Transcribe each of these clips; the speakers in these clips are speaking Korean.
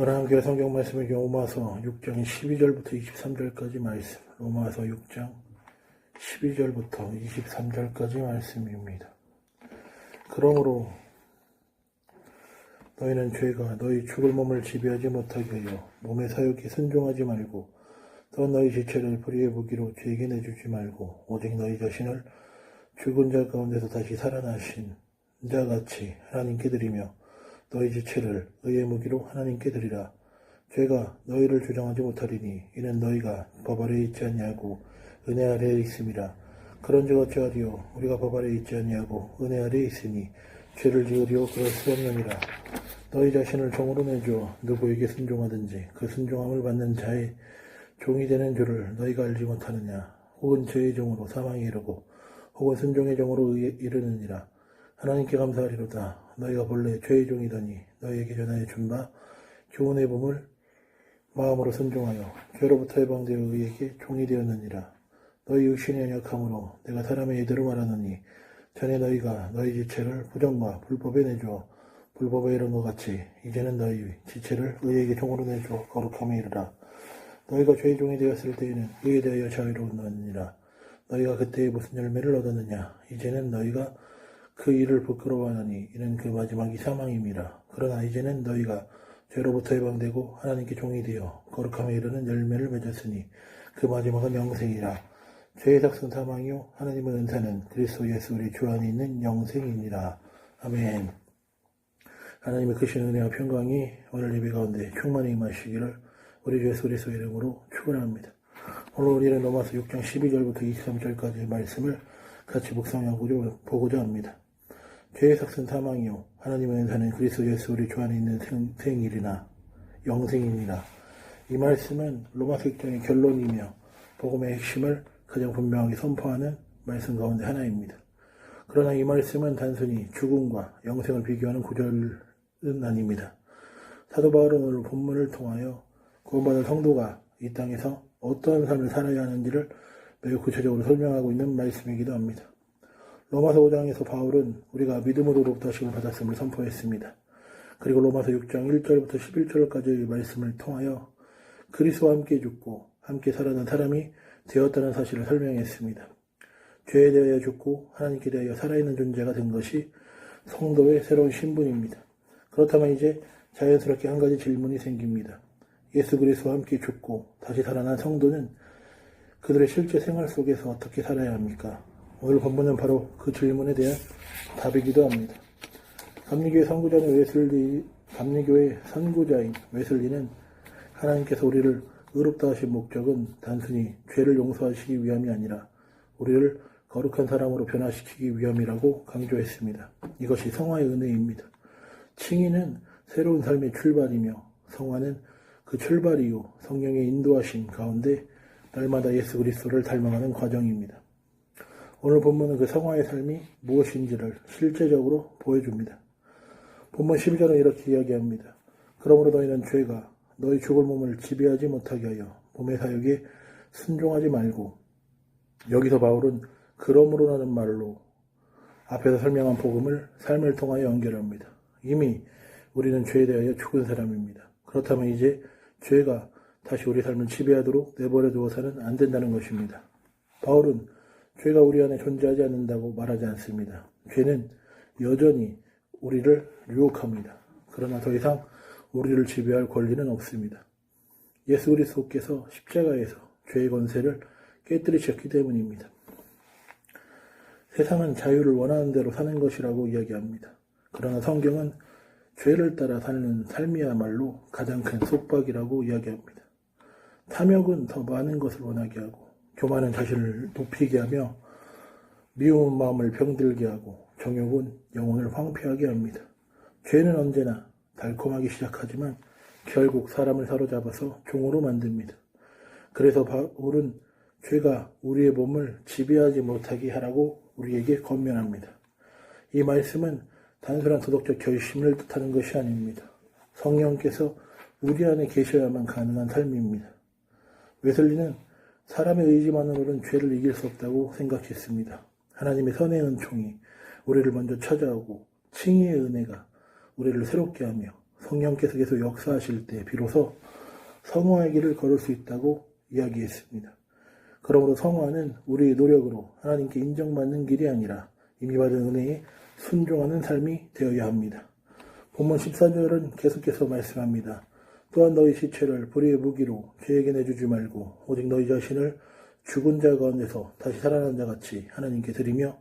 오늘 함께 성경 말씀은 로마서 6장 12절부터 23절까지 말씀, 로마서 6장 12절부터 23절까지 말씀입니다. 그러므로 너희는 죄가 너희 죽을 몸을 지배하지 못하게 하여 몸의 사욕에 순종하지 말고 또 너희 지체를 불의의 무기로 죄에게 내주지 말고 오직 너희 자신을 죽은 자 가운데서 다시 살아나신 자같이 하나님께 드리며 너희 지체를 의의 무기로 하나님께 드리라. 죄가 너희를 주장하지 못하리니 이는 너희가 법 아래에 있지 아니하고 은혜 아래에 있음이라. 그런즉 어찌하리요 우리가 법 아래에 있지 아니하고 은혜 아래에 있으니 죄를 지으리요 그럴 수 없느니라. 너희 자신을 종으로 내주어 누구에게 순종하든지 그 순종함을 받는 자의 종이 되는 줄을 너희가 알지 못하느냐. 혹은 죄의 종으로 사망에 이르고 혹은 순종의 종으로 이르느니라. 하나님께 감사하리로다. 너희가 본래 죄의 종이더니 너희에게 전하여 준 바 교훈의 봄을 마음으로 순종하여 죄로부터 해방되어 의에게 종이 되었느니라. 너희 육신이 연약함으로 내가 사람의 이대로 말하노니 전에 너희가 너희 지체를 부정과 불법에 내주어 불법에 이른 것 같이 이제는 너희 지체를 의에게 종으로 내주어 거룩함에 이르라. 너희가 죄의 종이 되었을 때에는 의에 대하여 자유로웠느니라. 너희가 그때에 무슨 열매를 얻었느냐. 이제는 너희가 그 일을 부끄러워하느니 이는 그 마지막이 사망임이라. 그러나 이제는 너희가 죄로부터 해방되고 하나님께 종이 되어 거룩함에 이르는 열매를 맺었으니 그 마지막은 영생이라. 죄의 삭은 사망이요 하나님의 은사는 그리스도 예수 우리 주 안에 있는 영생이니라. 아멘. 하나님의 크신 은혜와 평강이 오늘 예배 가운데 충만히 임하시기를 우리 주 예수 그리스도 이름으로 축원합니다. 오늘 우리는 로마서 6장 12절부터 23절까지의 말씀을 같이 묵상하고자 합니다. 죄의 삭은 사망이요 하나님의 은사는 그리스도 예수 우리 주 안에 있는 생일이나 영생이니라. 이 말씀은 로마서 6장의 결론이며 복음의 핵심을 가장 분명하게 선포하는 말씀 가운데 하나입니다. 그러나 이 말씀은 단순히 죽음과 영생을 비교하는 구절은 아닙니다. 사도 바울은 오늘 본문을 통하여 구원받은 성도가 이 땅에서 어떠한 삶을 살아야 하는지를 매우 구체적으로 설명하고 있는 말씀이기도 합니다. 로마서 5장에서 바울은 우리가 믿음으로부터 다시금 받았음을 선포했습니다. 그리고 로마서 6장 1절부터 11절까지의 말씀을 통하여 그리스도와 함께 죽고 함께 살아난 사람이 되었다는 사실을 설명했습니다. 죄에 대하여 죽고 하나님께 대하여 살아있는 존재가 된 것이 성도의 새로운 신분입니다. 그렇다면 이제 자연스럽게 한 가지 질문이 생깁니다. 예수 그리스도와 함께 죽고 다시 살아난 성도는 그들의 실제 생활 속에서 어떻게 살아야 합니까? 오늘 본문은 바로 그 질문에 대한 답이기도 합니다. 감리교의 선구자인 웨슬리는 하나님께서 우리를 의롭다 하신 목적은 단순히 죄를 용서하시기 위함이 아니라 우리를 거룩한 사람으로 변화시키기 위함이라고 강조했습니다. 이것이 성화의 은혜입니다. 칭의는 새로운 삶의 출발이며 성화는 그 출발 이후 성령의 인도하심 가운데 날마다 예수 그리스도를 닮아가는 과정입니다. 오늘 본문은 그 성화의 삶이 무엇인지를 실제적으로 보여줍니다. 본문 12절은 이렇게 이야기합니다. 그러므로 너희는 죄가 너희 죽을 몸을 지배하지 못하게 하여 몸의 사욕에 순종하지 말고, 여기서 바울은 그러므로라는 말로 앞에서 설명한 복음을 삶을 통하여 연결합니다. 이미 우리는 죄에 대하여 죽은 사람입니다. 그렇다면 이제 죄가 다시 우리 삶을 지배하도록 내버려 두어서는 안 된다는 것입니다. 바울은 죄가 우리 안에 존재하지 않는다고 말하지 않습니다. 죄는 여전히 우리를 유혹합니다. 그러나 더 이상 우리를 지배할 권리는 없습니다. 예수 그리스도께서 십자가에서 죄의 권세를 깨뜨리셨기 때문입니다. 세상은 자유를 원하는 대로 사는 것이라고 이야기합니다. 그러나 성경은 죄를 따라 사는 삶이야말로 가장 큰 속박이라고 이야기합니다. 탐욕은 더 많은 것을 원하게 하고, 교만은 자신을 높이게 하며, 미운 마음을 병들게 하고, 정욕은 영혼을 황폐하게 합니다. 죄는 언제나 달콤하게 시작하지만 결국 사람을 사로잡아서 종으로 만듭니다. 그래서 바울은 죄가 우리의 몸을 지배하지 못하게 하라고 우리에게 권면합니다. 이 말씀은 단순한 도덕적 결심을 뜻하는 것이 아닙니다. 성령께서 우리 안에 계셔야만 가능한 삶입니다. 웨슬리는 사람의 의지만으로는 죄를 이길 수 없다고 생각했습니다. 하나님의 선의 은총이 우리를 먼저 찾아오고 칭의의 은혜가 우리를 새롭게 하며 성령께서 계속 역사하실 때 비로소 성화의 길을 걸을 수 있다고 이야기했습니다. 그러므로 성화는 우리의 노력으로 하나님께 인정받는 길이 아니라 이미 받은 은혜에 순종하는 삶이 되어야 합니다. 본문 14절은 계속해서 말씀합니다. 또한 너희 시체를 불의의 무기로 죄에게 내주지 말고 오직 너희 자신을 죽은 자 가운데서 다시 살아난 자 같이 하나님께 드리며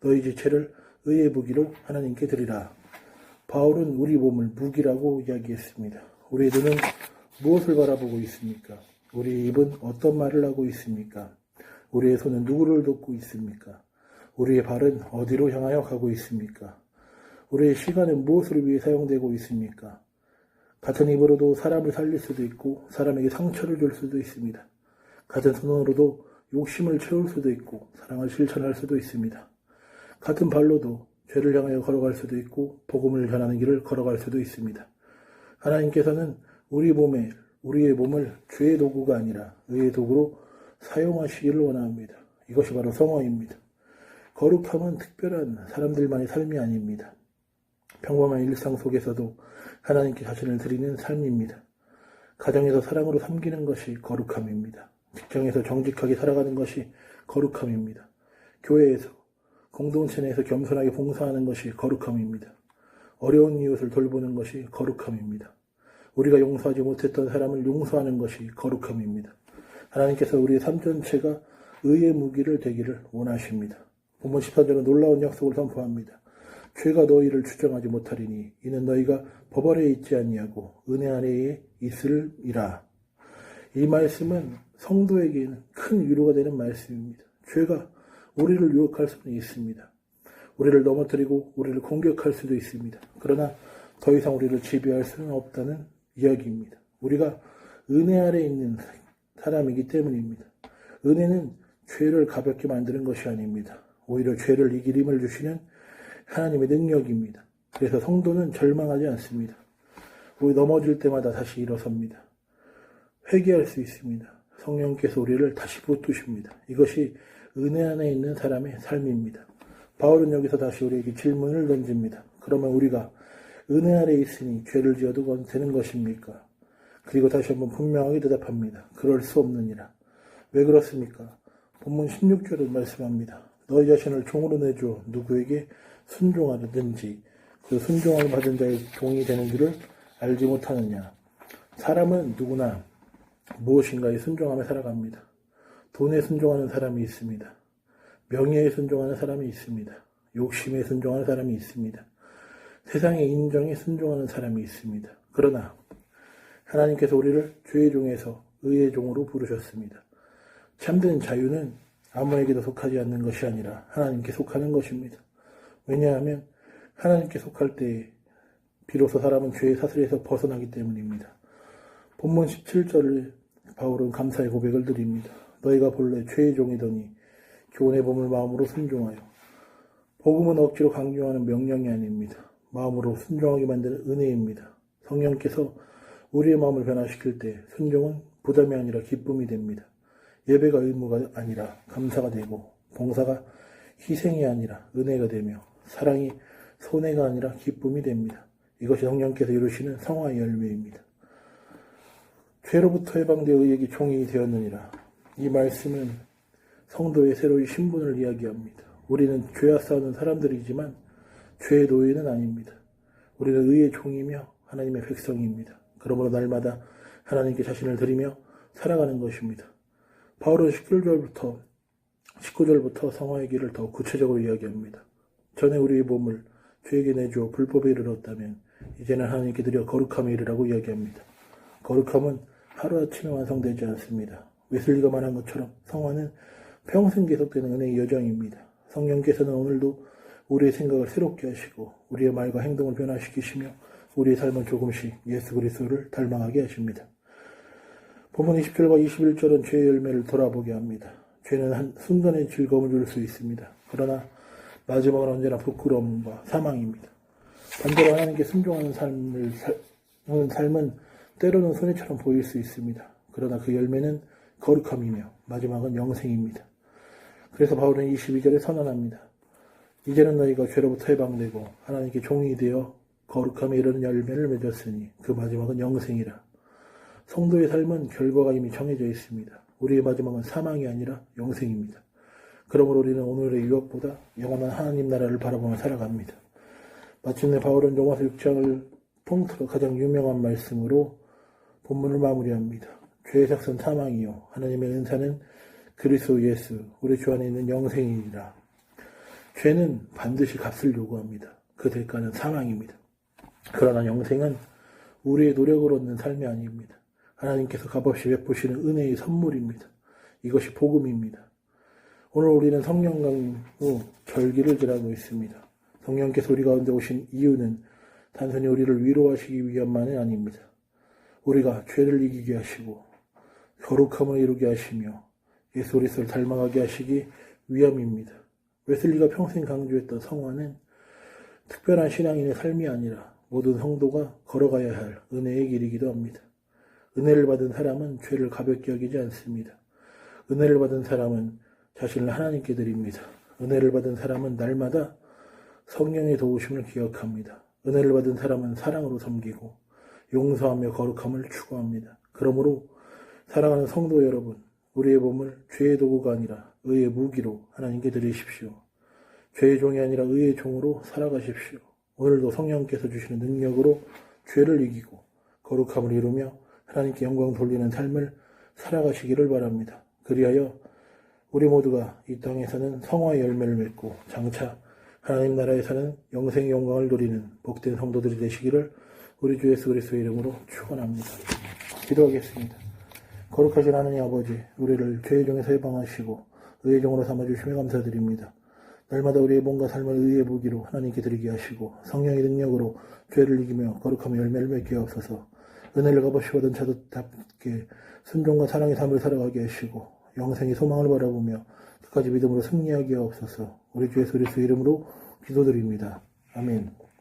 너희 지체를 의의 무기로 하나님께 드리라. 바울은 우리 몸을 무기라고 이야기했습니다. 우리의 눈은 무엇을 바라보고 있습니까? 우리의 입은 어떤 말을 하고 있습니까? 우리의 손은 누구를 돕고 있습니까? 우리의 발은 어디로 향하여 가고 있습니까? 우리의 시간은 무엇을 위해 사용되고 있습니까? 같은 입으로도 사람을 살릴 수도 있고 사람에게 상처를 줄 수도 있습니다. 같은 손으로도 욕심을 채울 수도 있고 사랑을 실천할 수도 있습니다. 같은 발로도 죄를 향하여 걸어갈 수도 있고 복음을 전하는 길을 걸어갈 수도 있습니다. 하나님께서는 우리의 몸을 죄의 도구가 아니라 의의 도구로 사용하시기를 원합니다. 이것이 바로 성화입니다. 거룩함은 특별한 사람들만의 삶이 아닙니다. 평범한 일상 속에서도 하나님께 자신을 드리는 삶입니다. 가정에서 사랑으로 섬기는 것이 거룩함입니다. 직장에서 정직하게 살아가는 것이 거룩함입니다. 교회에서, 공동체 내에서 겸손하게 봉사하는 것이 거룩함입니다. 어려운 이웃을 돌보는 것이 거룩함입니다. 우리가 용서하지 못했던 사람을 용서하는 것이 거룩함입니다. 하나님께서 우리의 삶 전체가 의의 무기를 되기를 원하십니다. 본문 14절은 놀라운 약속을 선포합니다. 죄가 너희를 추정하지 못하리니 이는 너희가 법 아래에 있지 아니하고 은혜 아래에 있으리라. 이 말씀은 성도에게는 큰 위로가 되는 말씀입니다. 죄가 우리를 유혹할 수는 있습니다. 우리를 넘어뜨리고 우리를 공격할 수도 있습니다. 그러나 더 이상 우리를 지배할 수는 없다는 이야기입니다. 우리가 은혜 아래에 있는 사람이기 때문입니다. 은혜는 죄를 가볍게 만드는 것이 아닙니다. 오히려 죄를 이길 힘을 주시는 하나님의 능력입니다. 그래서 성도는 절망하지 않습니다. 우리 넘어질 때마다 다시 일어섭니다. 회개할 수 있습니다. 성령께서 우리를 다시 붙드십니다. 이것이 은혜 안에 있는 사람의 삶입니다. 바울은 여기서 다시 우리에게 질문을 던집니다. 그러면 우리가 은혜 아래에 있으니 죄를 지어도 되는 것입니까? 그리고 다시 한번 분명하게 대답합니다. 그럴 수 없느니라. 왜 그렇습니까? 본문 16절은 말씀합니다. 너희 자신을 종으로 내줘 누구에게 순종하든지 그 순종을 받은 자의 종이 되는 줄을 알지 못하느냐. 사람은 누구나 무엇인가에 순종하며 살아갑니다. 돈에 순종하는 사람이 있습니다. 명예에 순종하는 사람이 있습니다. 욕심에 순종하는 사람이 있습니다. 세상의 인정에 순종하는 사람이 있습니다. 그러나 하나님께서 우리를 죄의 종에서 의의 종으로 부르셨습니다. 참된 자유는 아무에게도 속하지 않는 것이 아니라 하나님께 속하는 것입니다. 왜냐하면 하나님께 속할 때에 비로소 사람은 죄의 사슬에서 벗어나기 때문입니다. 본문 17절을 바울은 감사의 고백을 드립니다. 너희가 본래 죄의 종이더니 교훈의 봄을 마음으로 순종하여. 복음은 억지로 강요하는 명령이 아닙니다. 마음으로 순종하게 만드는 은혜입니다. 성령께서 우리의 마음을 변화시킬 때 순종은 부담이 아니라 기쁨이 됩니다. 예배가 의무가 아니라 감사가 되고 봉사가 희생이 아니라 은혜가 되며 사랑이 손해가 아니라 기쁨이 됩니다. 이것이 성령께서 이루시는 성화의 열매입니다. 죄로부터 해방되어 의에게 종이 되었느니라. 이 말씀은 성도의 새로운 신분을 이야기합니다. 우리는 죄와 싸우는 사람들이지만 죄의 노예는 아닙니다. 우리는 의의 종이며 하나님의 백성입니다. 그러므로 날마다 하나님께 자신을 드리며 살아가는 것입니다. 바울은 19절부터 성화의 길을 더 구체적으로 이야기합니다. 전에 우리의 몸을 죄에게 내주어 불법에 이르렀다면 이제는 하나님께 드려 거룩함에 이르라고 이야기합니다. 거룩함은 하루아침에 완성되지 않습니다. 웨슬리가 말한 것처럼 성화는 평생 계속되는 은혜의 여정입니다. 성령께서는 오늘도 우리의 생각을 새롭게 하시고 우리의 말과 행동을 변화시키시며 우리의 삶은 조금씩 예수 그리스도를 닮아가게 하십니다. 본문 20절과 21절은 죄의 열매를 돌아보게 합니다. 죄는 한 순간의 즐거움을 줄 수 있습니다. 그러나 마지막은 언제나 부끄러움과 사망입니다. 반대로 하나님께 순종하는 삶은 때로는 손해처럼 보일 수 있습니다. 그러나 그 열매는 거룩함이며 마지막은 영생입니다. 그래서 바울은 22절에 선언합니다. 이제는 너희가 죄로부터 해방되고 하나님께 종이 되어 거룩함에 이르는 열매를 맺었으니 그 마지막은 영생이라. 성도의 삶은 결과가 이미 정해져 있습니다. 우리의 마지막은 사망이 아니라 영생입니다. 그러므로 우리는 오늘의 유혹보다 영원한 하나님 나라를 바라보며 살아갑니다. 마침내 바울은 로마서 6장을 통틀어 가장 유명한 말씀으로 본문을 마무리합니다. 죄의 삭선 사망이요 하나님의 은사는 그리스도 예수 우리 주 안에 있는 영생이니라. 죄는 반드시 값을 요구합니다. 그 대가는 사망입니다. 그러나 영생은 우리의 노력으로 얻는 삶이 아닙니다. 하나님께서 값없이 베푸시는 은혜의 선물입니다. 이것이 복음입니다. 오늘 우리는 성령 강우 절기를 지나고 있습니다. 성령께서 우리 가운데 오신 이유는 단순히 우리를 위로하시기 위함만이 아닙니다. 우리가 죄를 이기게 하시고 거룩함을 이루게 하시며 예수 그리스도를 닮아가게 하시기 위함입니다. 웨슬리가 평생 강조했던 성화는 특별한 신앙인의 삶이 아니라 모든 성도가 걸어가야 할 은혜의 길이기도 합니다. 은혜를 받은 사람은 죄를 가볍게 여기지 않습니다. 은혜를 받은 사람은 자신을 하나님께 드립니다. 은혜를 받은 사람은 날마다 성령의 도우심을 기억합니다. 은혜를 받은 사람은 사랑으로 섬기고 용서하며 거룩함을 추구합니다. 그러므로 사랑하는 성도 여러분, 우리의 몸을 죄의 도구가 아니라 의의 무기로 하나님께 드리십시오. 죄의 종이 아니라 의의 종으로 살아가십시오. 오늘도 성령께서 주시는 능력으로 죄를 이기고 거룩함을 이루며 하나님께 영광 돌리는 삶을 살아가시기를 바랍니다. 그리하여 우리 모두가 이 땅에서는 성화의 열매를 맺고 장차 하나님 나라에서는 영생의 영광을 누리는 복된 성도들이 되시기를 우리 주 예수 그리스도의 이름으로 축원합니다. 기도하겠습니다. 거룩하신 하나님 아버지, 우리를 죄의 종에서 해방하시고 의의 종으로 삼아주시며 감사드립니다. 날마다 우리의 몸과 삶을 의의 무기로 하나님께 드리게 하시고 성령의 능력으로 죄를 이기며 거룩함의 열매를 맺게 하옵소서. 은혜를 값없이 받은 자도답게 순종과 사랑의 삶을 살아가게 하시고 영생의 소망을 바라보며 끝까지 믿음으로 승리하게 하옵소서. 우리 주 예수 그리스도의 이름으로 기도드립니다. 아멘.